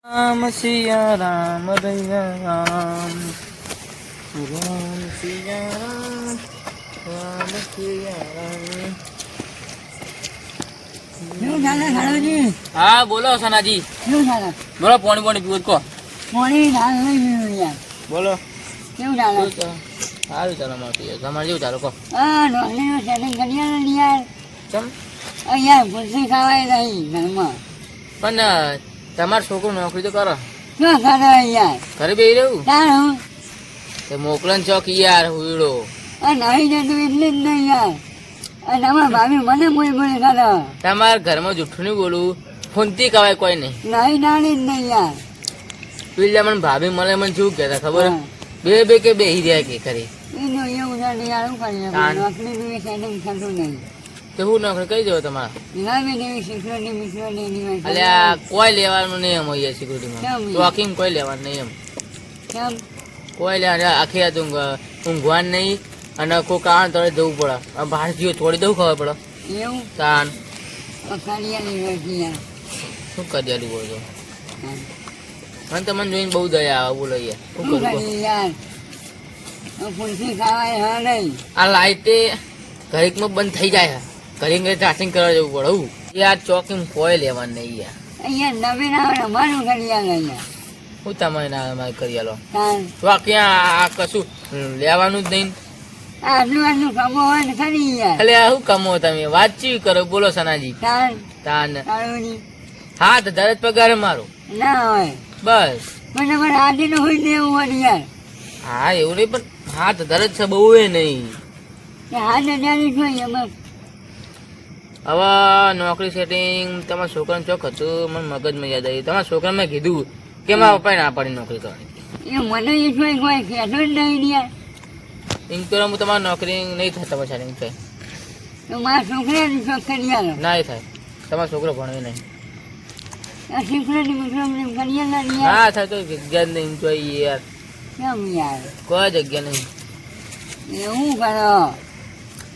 રામ સિયા રામ રૈયા રામ રામ સિયા રામ સિયા રામ. કેવું ચાલે સાળોજી? હા બોલો સનાજી. કેવું ચાલે? બોલો પાણી પાણી પીવું કહો. પાણી ડાળ નહીં પીવું યાર. બોલો કેવું ચાલે? સારું ચાલો મારે પીએ. તમારે જેવું ચાલો કહો. હા નોકરીનું સેટિંગ કરીએ ને યાર. ચમ અહીંયા ખુરશી ખાવાય નહીં ઘરમાં. પણ તમારો છોકરો નોકરી તો કરો. શું કરે યાર? ઘરે બેસી રહ્યું તાર હું તે મોકલન ચોક યાર હુઈડો. નહીં જતું એટલે જ નહીં યાર. તમારા ભાભી મને બોલી બોલી કરે. તમારા ઘરમાં જૂઠું નહીં બોલું. ફોનથી કવાય કોઈ નહીં. નહીં ડાળી જ નહીં યાર. પેલા મને ભાભી મળે મને શું કહેતા ખબર હા. બે કે બેસી રહ્યા કે ખરી. એનું એવું છે યાર શું કરીએ તાન. નોકરીનું સેટિંગ થતું નહીં. તો હું નોકરી કરી દેવો તમારે. લાવી દેવી સિક્યોરિટી મિક્યોરિટી એની હોય. અલ્યા કોઈ લેવાનું નહીં એમ હોય સિક્યુરિટીમાં. કેમ? ચોકીમાં કોઈ લેવાનું નહીં એમ. કેમ? કોઈ લેવાનું આખી રાત ઊંઘવાનું નહીં અને કોઈ કારણ તળે જવું પડે. હવે બહાર જીવો થોડી દઉં ખબર પડે. એવું તાન કાઢિયાની હોય છે યાર. શું કરી આલું બોલો. હા. મને તમને જોઈને બહુ દયા આવે બોલો યાર. શું શું કરું કહો? કરીએ યાર? ખુરશી ખાવાય હા નહીં. આ લાઇટે ઘડીકમાં બંધ થઈ જાય. ઘડીક ચાર્જિંગ કરવા જવું પડે. હું યાર ચોકીમાં કોઈ લેવાનું નહીં યાર. અહીંયા નવીન આવે અમારું ઘડિયાળ અહીંયા. હું તમારે ના અમારે કરી આલો. તાન ચોકી આ કશું લેવાનું જ નહીં. આટલું આટલું કમો હોય ને ખરી યાર. એટલે શું કમો તમે વાતચીત કરો બોલો સનાજી. તાન તાન કાળુની હા તો દરજ પગાર મારો ના હોય. બસ. મને મારે આદિનું હોય ને એવું હોય યાર. હા એવું નહીં પણ હા તો દરજ છે બહુ એ નહીં. કે હાથ હજારી જોઈએ બસ. હવે નોકરી સેટિંગ તમારા છોકરાને ચોક હતું મને મગજમાં યાદ આવ્યું. તમારા છોકરાને મેં કીધું કે મારા પપ્પાએ ના પાડી નોકરી કરવાની. એ મને એ જોઈ કોઈ કહેતો જ નહીં યાર. એમ તો હું તમારી નોકરી નહીં થાય તમારી સાથે એમ થાય. તો મારા છોકરાની શોખ કરી આલો. ના એ થાય. તમારો છોકરો ભણે નહીં. સિક્યોરિટી મિક્યોરિટી કરી આલો યાર. ના થાય તો જગ્યા જ નહીં જોઈએ યાર. કેમ યાર? કોઈ જગ્યા નહીં. એવું કરો.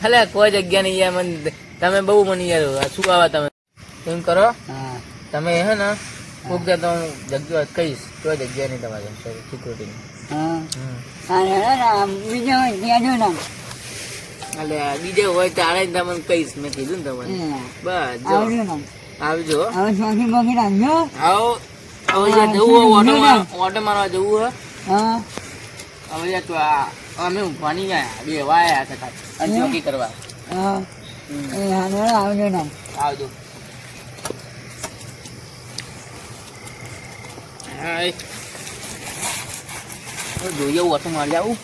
એટલે કોઈ જગ્યા નહીં યાર. મને તમે બહુ મને યાર શું આવા તમે એમ કરો. હા તમે હે ને કોક દે તો હું જગ્યા કહીશ કોઈ જગ્યા નહીં તમારે સિક્યુરિટીની. હા હા બીજો હોય કહેજો ને. એટલે બીજે હોય તારે જ તમને કહીશ મેં કીધું ને તમને. બસ જો આવજો ને. આવજો. હવે ચોકી બોકી રાખજો. આવો હવે યાર જવું હોય ઓટો મારવા જવું હોય. હા હવે યાર તો અમે ઊંઘવાની ગયા બે વાયા હતા ચોકી કરવા. હા એ હાલો આવજો ને. આવજો. હા જોઈએ ઓટો મારી આવું.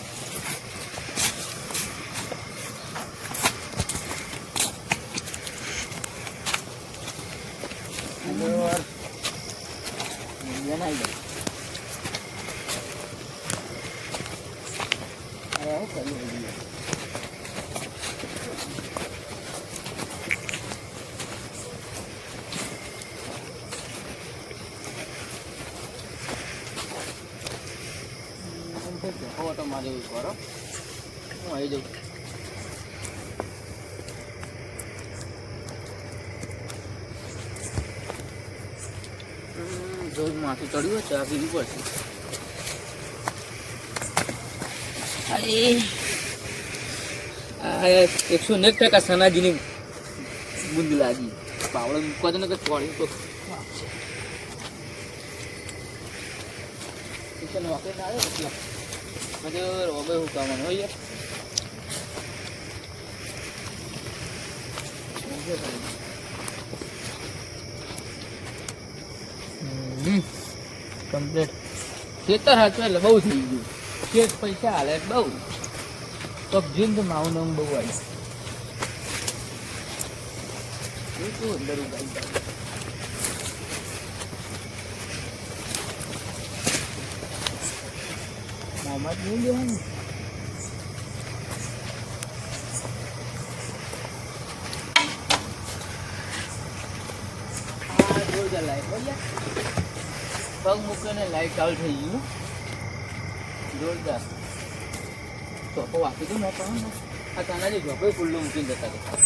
ઓટો મારી એવું કરો હું આવી જાઉં. જોર માથું ચડ્યું ચા પીવી પડશે. અરે 101% સનાજીની બુંદ લાગી. પાવડો મૂકવા દે ને કે ચોળી તો નોકરી ના આવે એટલે બધું રોબે હું કામવાનું હોય યાર. કમ્પ્લીટ ખેતર હતું એટલે બહુ થઈ ગયું. ખેત પૈસા હાલે એટલે બહુ તો જીન તો માવું નવું બહુ આવી અંદર મોહમ્મદ નહીં દેવાનું. પગ મૂકીને લાઈટ ચાલુ થઈ ગયું જોરદાર. ચોપો વાપી દઉં ને પણ આ તાનાજી ચોપો ખુલ્લો મૂકીને જતા હતા.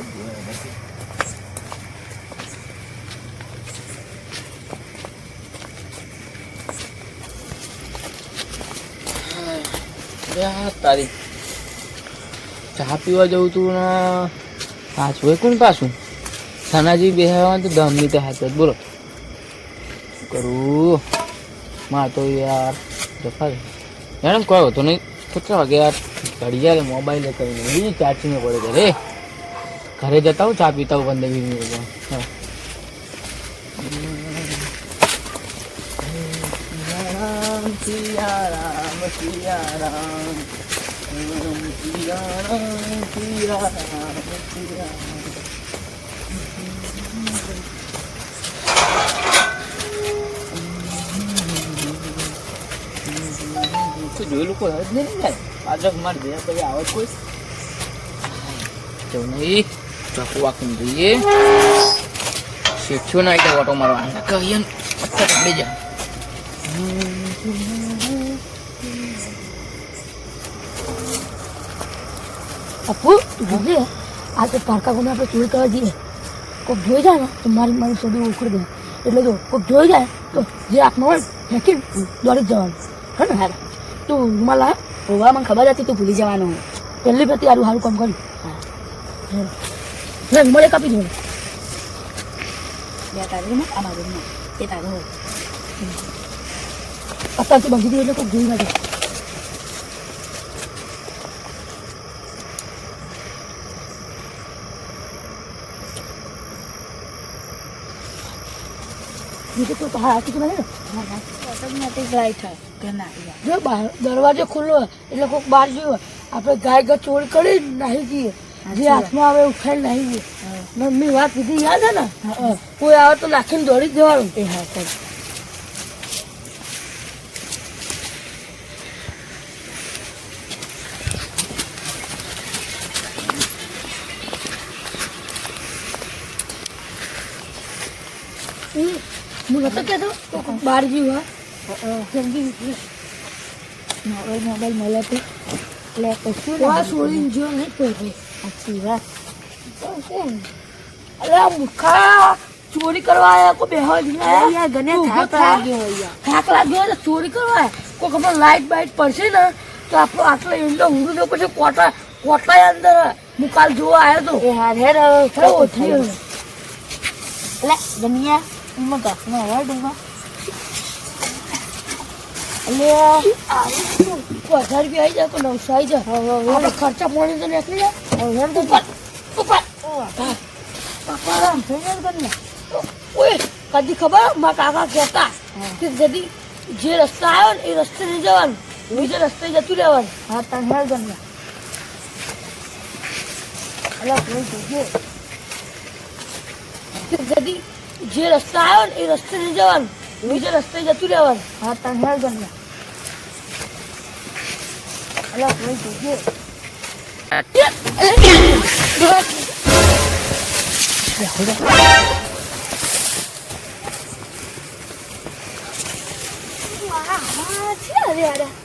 જ જોયા નથી. તારી ચા પીવા જવું તું ને પાછું એ કોણ પાછું સનાજી બેહવા તો 10 મિનિટ હાથ જ બોલો કરું માં તો યાર જફા મેડમ કહો તો નહીં કેટલા વાગે યાર ઘડી જાય મોબાઈલ કરીને એ ચાર્જિંગ પડે ઘરે ઘરે જતા હું ચા પીતા હું 15-20 મિનિટ હા સિયા રામ સિયા રામ સિયા રામ સિયા રામ સિયા રામ જોયેલું કોઈ જ નહીં જાય પાછળ મારે ગયા પછી આવે કોઈ જવું નહીં ચાકુ વાકીને જોઈએ શેઠ્યો ના એટલે ઓટો મારવા કહીએ ને પત્તા પકડી જાય અપુ જોજે આ તો પારકા કોને આપણે ચોરી કરવા જઈએ કોઈક જોઈ જાય ને તો મારી સોડી ઉખડી દે એટલે જો કોઈક જોઈ જાય તો જે હાથમાં હોય ફેંકી દોડી જવાનું હે ને હારે તું રૂમાલ લાવ હોવા મને ખબર હતી તું ભૂલી જવાનું પહેલી પ્રતિ સારું સારું કામ કર્યું હા રૂમાલે કાપી દઉં બે તારું આ મારું એ તારું હોય અત્યારથી બાંધી દઉં એટલે કોઈક જોઈ ના જાય તો હા આખી મને ઓટોમેટિક લાઈટ થાય કે ના જો દરવાજો ખુલ્લો એટલે કોઈક બહાર જોયો આપણે ગાય ગા ચોરી કરી નાહી જઈએ જે હાથમાં આવે ઉઠાઈ નાહી જઈએ મમ્મી વાત કીધી યાદ હે ને કોઈ આવે તો નાખીને દોડી જવાનું એ હા ચાલ હું નતો કહેતો બહાર જ્યું હા જલ્દી મોબાઈલ મળે તો એટલે કશું છોડીને જો નહીં કોઈ સાચી વાત અરે આ મૂર્ખા ચોરી કરવા આવ્યા કોઈ બેહવા ગને થાક લાગ્યો એટલે ચોરી કરવા આવ્યા કોઈ ખબર લાઈટ બાઈટ પડશે ને તો આપણો આટલો ઈંડો ઊંડું ને પછી કોટલા અંદર મુકાલ જોવા આવ્યો તો એ હાર હેર ઓછી એટલે ગનિયા એમાં ઘાસમાં હવા ડૂંગા એટલે 1000 રૂપિયા આવી જાય તો 900 આવી જાય આપણે ખર્ચા પાણી તો નીકળી જાય ઉપર ઓય કદી ખબર મારા કાકા કહેતા કે કદી જે રસ્તા આવ્યો ને એ રસ્તે નહીં જવાનું બીજે રસ્તે જતું રહેવાનું હા તને હેર ગમ્યા એટલે કોઈ જોજે કદી જે રસ્તા આવ્યો ને એ રસ્તે નહીં જવાનું બીજે રસ્તે જતું રહેવાનું હા તને હેર ગમ્યા એટલે કોઈ જોજે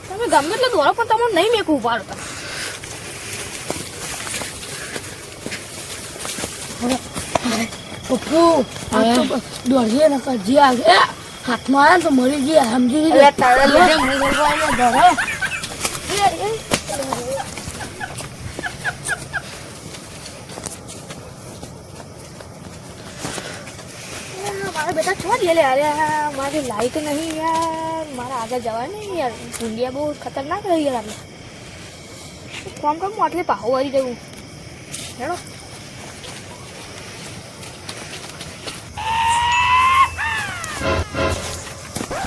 તમે ગમે એટલે દોડો પણ તમારે નહીં મેકવું ઉપાડતા પપ્પુ દોડીએ ને જે આવે હાથમાં આવે ને તો મરી જઈએ સમજી જઈએ મારા બેટા છોડ લે અરે મારી લાઈટ નહીં યાર મારા આગળ જવાય નહીં યાર ઇન્ડિયા બહુ ખતરનાક રહી યાર આપણે કોમ હું આટલે પાહો આવી જવું હેડો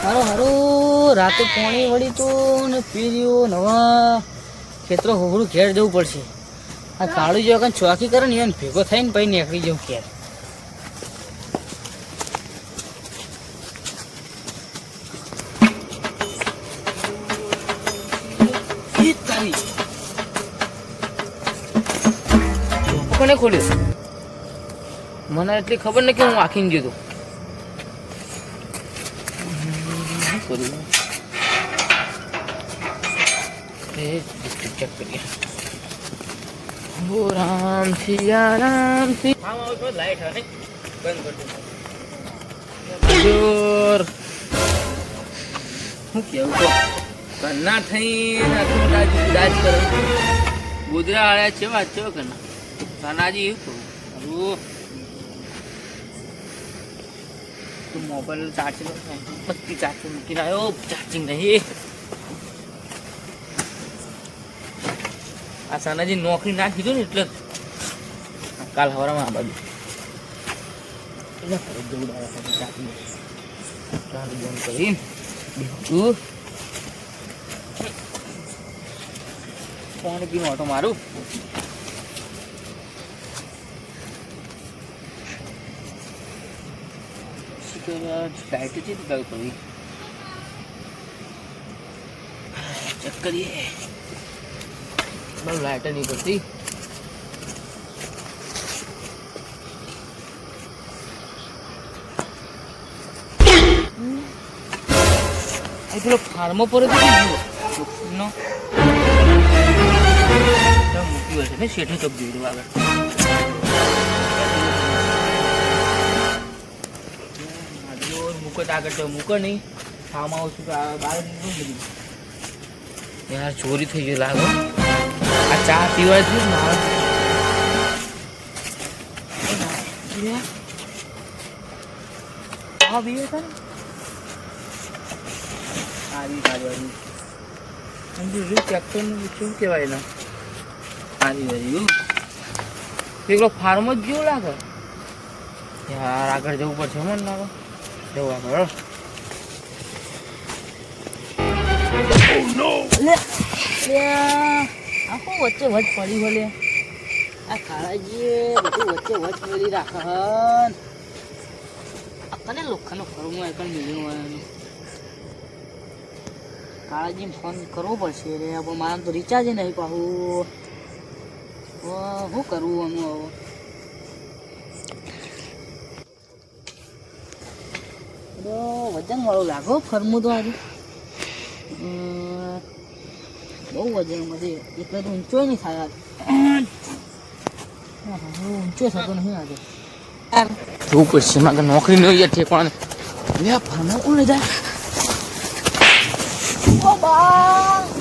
હારું રાતે પોણી વળી તો ને પી રહ્યો નવા ખેતરો હોગડું ઘેર જવું પડશે આ કાળું જો કાંઈ ચોકી કરે ને એને ભેગો થઈને પછી નીકળી જવું ઘેર કોને ખોલ્યું મને એટલી ખબર નહીં કે હું આખીને ગયો હતો ચેક કરીએ ઓ રામ સિયા રામ સી આમ આવો તો લાઈટ હે બંધ કરી દો હું કેવું તો કન્ના થઈને આટલું દાજ કરે ગોદરા આળ્યા છે વાત છે કન્ના કાનાજી એવું કહું તું મોબાઈલ ચાર્જિંગ બત્તી ચાર્જિંગ મૂકીને આવ્યો ચાર્જિંગ નહીં આ સાનાજી નોકરી ના કીધું ને એટલે કાલ હવારમાં આ બાજુ એટલે ફરજ દৌડાવ્યા ચાર્જિંગ ચાર્જ બંધ કરીને બીજું પાણી પીનું ઓટો મારું લાઈટ છે ચાલુ કરવી ચેક કરીએ બસ લાઈટ નહીં કરતી પેલો ફાર્મો પર નો મૂકી હોય છે ને શેઠે ચોક જોઈ આગળ મૂકો તો આગળ તો મૂકો નહીં ફાર્મ હાઉસ બહાર નીકળું યાર ચોરી થઈ ગઈ લાગો આ ચા પીવાય છે હા પીવે છે સારી સારી ટ્રેક્ટરનું શું કહેવાય ને સારી સારી પેલો ફાર્મ જ જેવું લાગે યાર આગળ જવું પડશે મને લાગે જવું આગળ આખું વચ્ચે વચ પડી બોલે આ કાળાજીએ બધું વચ્ચે વચ મેળી રાખે આ કને લોખંડનો ફરવું એકણ મિલ્યું હોય કાળાજીને ફોન કરવો પડશે રે પણ મારા તો રિચાર્જ નહીં પાછું શું કરવું અમે હવે વજન વાળું લાગો ફરમું તો આજે બહુ વજન બધે એટલે તો ઊંચો નહીં થાય ઊંચો થતો નહીં આજે જોવું પડશે મારે નોકરી નહીં યાર ઠેકવાને લે ફાર્મો કોણ લઈ જાય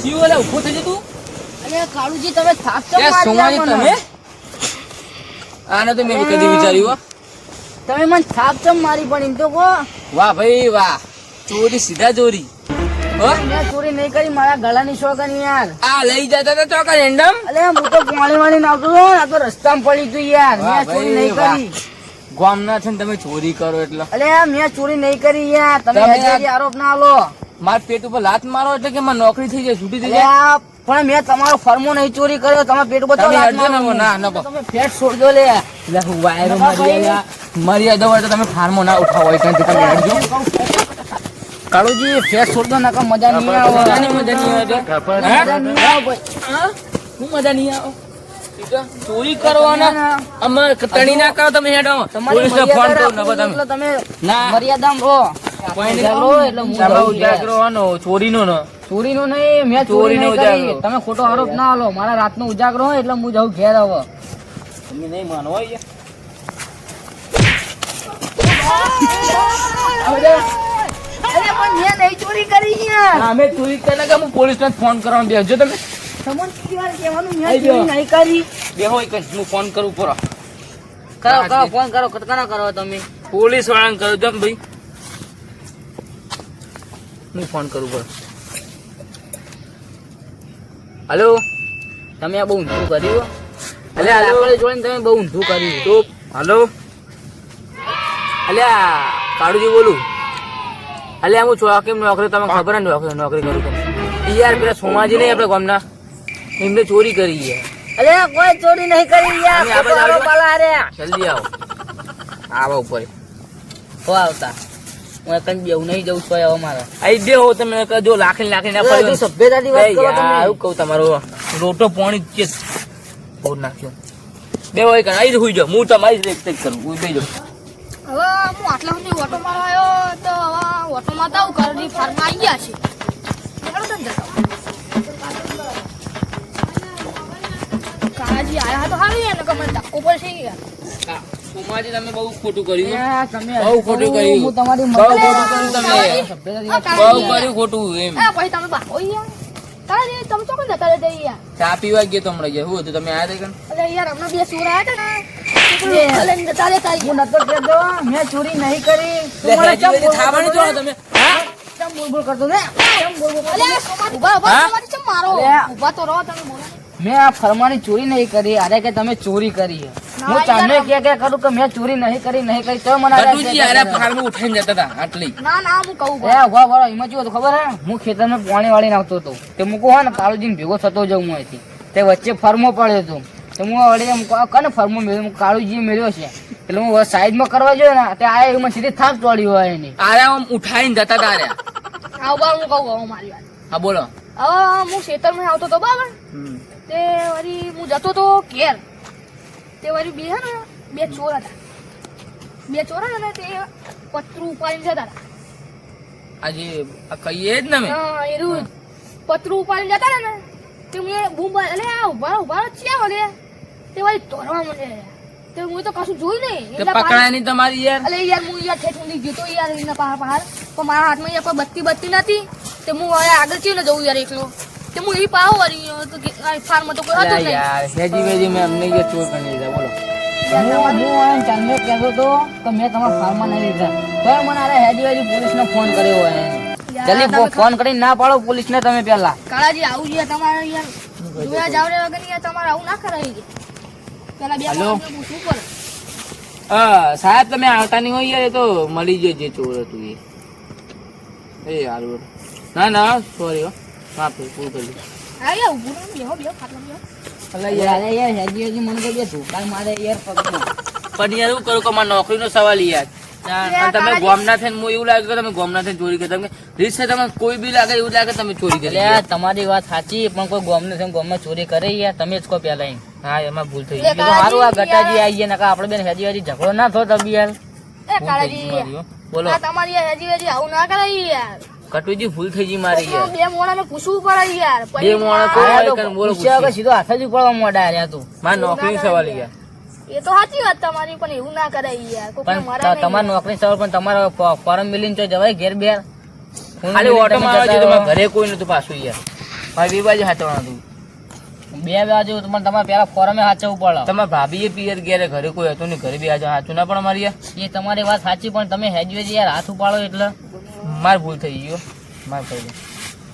જીવ ઓલા ઉભો થઈ જતું અરે કાળુજી તમે થાક તો સોમાજી તમે આને તો મેં કદી વિચાર્યું તમે મને થાપ ચમ મારી પણ એમ તો કહો વાહ ભાઈ વાહ ચોરી સીધા ચોરી મેં ચોરી નહીં કરી મારા ગળાની શોખન યાર આ લઈ જતા હતા ચોકા રેન્ડમ અલે હું તો પાણી વાળી આવતો હતો આ તો રસ્તામાં પડી તું યાર મેં ચોરી નહીં કરી ગામના છે ને તમે ચોરી કરો એટલે અલે મેં ચોરી નહીં કરી યાર તમે હજી આરોપ ના આલો માર પેટ ઉપર લાત મારો એટલે કે મારી નોકરી થઈ જાય છૂટી થઈ જાય અલ્યા પણ મેં તમારો ફરમો નહીં ચોરી કર્યો તમારા પેટ ઉપર તો તમે લાત હટજો ને, મારો. ના, ના, તમે પેટ છોડજો લે એટલે હું વાયરો મર્યાદા હોય તો તમે ફાર્મો ના ઉઠાવો હોય ત્યાંથી તમે હટજો કાળુજી ફેટ છોડજો નકર મજા નહીં આવે મજા નહીં આવે તો મજા નહીં આવે ભાઈ. હું મજા નહીં આવે ચોરી કરવાના અમારે તણી ના કરો તમે હેડો તમારી પોલીસને ફોન કરો ને મર્યાદા તમે એટલે તમે ના મર્યાદામાં રહો કોઈ નહીં. ચાલો એટલે હું તમે જાઉં ઉજાગરો હોનો ચોરીનો ને ચોરીનો નહીં મેં ચોરી ચોરીનો નહીં કરી ઉજાગરો. તમે ખોટો આરોપ ના આલો મારા રાતનો ઉજાગરો હોય એટલે હું જાઉં ઘેર હવે તમે નહીં માનો હોય અરે પણ મેં નહીં ચોરી કરી યાર અમે ચોરી કર્યા કે હું પોલીસને ફોન કરવાનો બેસજો તમે તમને કેટલી વાર કહેવાનું મેં આઈ ચોરી જાઓ. નહીં કરી બેહો એક જ, હું ફોન કરું પૂરો કરો ફોન કરો કટકાના કરો તમે પોલીસ વાળાને કહ્યું તમે ભાઈ હું ફોન કરું પૂરો હલો તમે આ બહુ ઊંધું કર્યું અલ્યા હાલો. આપણે જોઈને તમે બહુ ઊંધું કર્યું તો હલો અલ્યા કાળુજી બોલું અલ્યા હું કેમ નોકરી તમને ખબર ને નોકરી કરું તમે યાર પેલા સોમાજી નહીં આપણે ગામના એમને ચોરી કરી યાર અરે કોઈ ચોરી નહીં કરી યાર અમે આપણે ખોટો આરોપ જાણીએ. આલા રે જલ્દી આવો આવો ઉપર હો આવતા હું એકન બેવું નહીં જવું છો હવે મારા આઈ દેવો તમે જો લાખી ના હજુ પડ્યો સભ્યતાથી વાત કરો તમે આવું કહું તમારો રોટો પાણી છે બહુ નાખ્યો બે હોય કણ આઈ હુઈ જાઓ હું તમારી જ રેક કરું હું બે જાઉં હવે હું આટલા સુધી ઓટો મારવા આવ્યો તો હવે ઓટો મારતા હું ઘરની ફાર્મમાં આવી ગયા છે નીકળો તો ને જતા. કાળાજી આયા તો હારું યાર નકર મને ધક્કો પડશે યાર ઉમાજી તમે બહુ ખોટું કર્યું યાર, તમે બહુ ખોટું કર્યું. હું તમારી બહુ મદદ ખોટું કર્યું તમે બહુ કર્યું ખોટું એમ પછી તમે બાપો યાર કાળાજી તમે ચોકન જતા રહેતા યાર ચા પીવા ગયો તો હમણાં ગયા. શું હતું તમે આયા હતા કે અરે યાર હમણાં બે ચોર આયા હતા ને લઈને જતા રહેતા હું યાર નતો કહેતો મેં ચોરી નહીં કરી તું લે, મને હેજી ચમ વેજી થાવાની છો બોલ તમે ચમ બોલ કરતો ને ચમ બોલ બોલ અલે સોમાજી ઉભા ઉભા હા? સોમાજી ચમ મારો અલ્યા. ઉભા તો રહો તમે બોલો મેં આ ફરમાની ચોરી નહીં કરી અરે કે તમે ચોરી કરી છે. હું ના, ચાંદને યાર. કે કરું કે મેં ચોરી નહીં કરી તો મને આરે ગટુજી કે આરે કરે. ફાર્મ ઉઠાઈને જતા હતા આટલી ના ના હું કહું એ ઉભા વાળો એમાં શું હતું ખબર હે હું ખેતરમાં પાણી વાળી નાખતો હતો તે મૂકો હોય ને કાળુજીને ભેગો થતો જાઉં હું અહીંથી તે વચ્ચે ફરમો પડ્યો હતો તો હું વળી એમ કને ફરમો મેળ્યો હું કાળુજી મેળ્યો છે એટલે હું સાઈડમાં કરવા જોઈએ ને તે આ એમાં સીધી થાક ચોડી હોય એની આરે આમ ઉઠાઈને જતા હતા આરે હા ઉભા હું કહું હવે મારી વાત હા બોલો હવે હું ખેતરમાં આવતો તો બરાબર તે વળી હું જતો તો ઘેર તે વળી બે હે ને બે ચોર હતા ને તે પતરું ઉપાડીને જતા હતા આજે આ કહીએ જ ને અમે હા એરું પતરું ઉપાડીને જતા હતા ને તે મેં બૂમ અલે આ ઉભા ક્યાં વળે તે વળી તોડવા મને તે હું તો કશું જોયું નહીં તે એટલા પકડાય નહીં તમારી યાર અલે યાર હું યાર ઠેઠ ઊંધી ગયો તો યાર એના પહાડ પણ મારા હાથમાં યાર કોઈ બત્તી નથી તે હું હવે આગળ કેવી ને જવું યાર એકલો તે હું એ પાવ વળી તો ફાર્મમાં તો કોઈ હતું જ નહીં યાર હેજી વેજી મેં અમને જે ચોર કરી લીધા બોલો હું ચાંદને કહેતો હતો કે મેં તમારા ફાર્મમાં નહીં લીધા તો મને આરે હેજી વેજી પોલીસને ફોન કર્યો હોય એને. યાર, જલ્દી તમે ફોન કરીને ના પાડો પોલીસને તમે પહેલા કાળાજી આવું યાર તમારે યાર જોયા જાવડે વગર યાર તમારે આવું ના કરાય પેલા બે હલો? માણસને પૂછવું પડે સાહેબ તમે આવતા નહીં હોય યાર એ તો મળી જાય જે ચોર હતું એ હારું ના ના સોરી હો માફ પૂરું કરી હા યાર ઊભું રહો, બેહો ખાટલામાં બેહો. યાર યાર હેજી વેજી મને કહી દે ધોકા મારે યાર પગમાં પણ યાર એવું કરું કે મારા નોકરીનો સવાલ યાર અને તમે કાળાજી. ગોમના થઈને હું એવું લાગે કે તમે ગોમના થઈને ચોરી કરી તમે રીત છે તમે કોઈ બી લાગે એવું લાગે તમે ચોરી કરી એટલે તમારી વાત સાચી પણ કોઈ ગોમને છે ગોમમાં ચોરી કરે યાર તમે જ કહો પેલા એમ. હા એમાં ભૂલ થઈ એ ગઈ તો સારું આ કાળાજી ગટાજી યાર. આવી ગયા નકા આપણે બેન હેજી વેજી ઝઘડો ના થતો બી યાર એ ભૂલ થઈ કાળાજી ગઈ મારી હો. બોલો આ તમારી યાર હેજી વેજી આવું ના કરાય યાર કટુજી ભૂલ થઈ ગઈ મારી યાર બે મોણાને પૂછવું પડે યાર બે મોણા આ- કોઈ આ તો હોય કે બોલો પૂછ્યા વગર પૂછ્યું. સીધો હાથ જ ઉપાડવા મોડા રહ્યા તું મારા નોકરીનો સવાલ યાર એ તો સાચી વાત તમારી પણ એવું ના કરાય યાર કોકને પણ મરાય નહીં. તમારી નોકરી સવાર પણ તમારો ફોરમ મિલીને તો જવાય ઘેર બેર ખાલી ઓટો મારવા જોઈએ તમારા ઘરે કોઈ નતું પાછું યાર મારી બે બાજુ હાચવાનું હતું બે બાજુ તમારે તમારે પેલા ફોરમે હાચવું પડે તમારા ભાભીએ પિયર ઘેરે ઘરે કોઈ હતું નહીં ઘરે બી આજે હાચું ના પણ મારી યાર એ તમારી વાત સાચી પણ તમે હેજવેજી યાર હાથ ઉપાડો એટલે માર ભૂલ થઈ ગયો માર કરી દો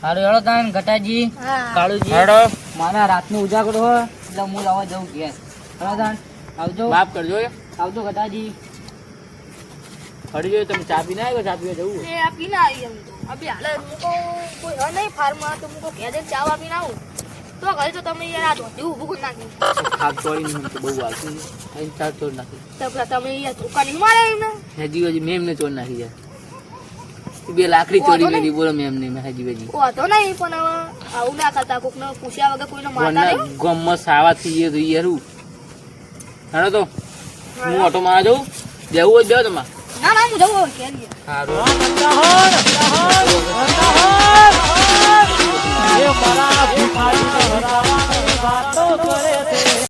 સારું હેડો તાન ઘટાજી હા કાળુજી હેડો મારા રાતનું ઉજાગરો હોય એટલે હું લાવવા જઉં ઘેર હેડો તાન આવજો માફ કરજો એ. આવજો ઘટાજી હળી જોઈએ તમે ચા પીને આવ્યો ચા પીવા જવું એ આપીને આવી એમ તો અભી હાલે હું કહું કોઈ હોય નહીં ફાર્મમાં તો હું કહું ઘેર જઈને ચા આપીને આવું તો ઘરે તો તમે યાર આ ધોતી ઊભું કરી નાખ્યું થાક ચોળી નહીં તો બહુ વાગતું અહીં ચા ચોર નાખી તો પેલા તમે યાર ધોકા નહીં મારે ને હેજી વેજી મેં એમને ચોર નાખી યાર બે લાકડી ચોરી લીધી બોલો મેં એમને મેં હેજી વેજી વાંધો નહીં પણ હવે આવું ના કરતા કોકને પૂછ્યા વગર કોઈને મારતા નહીં ગમમાં સાવા થઈ ગયો તો યાર હું હેડો તો હું ઓટો માં જાઉં જવું હોય જાઓ તમારે ના ના હું જવું ઘેર યાર સારું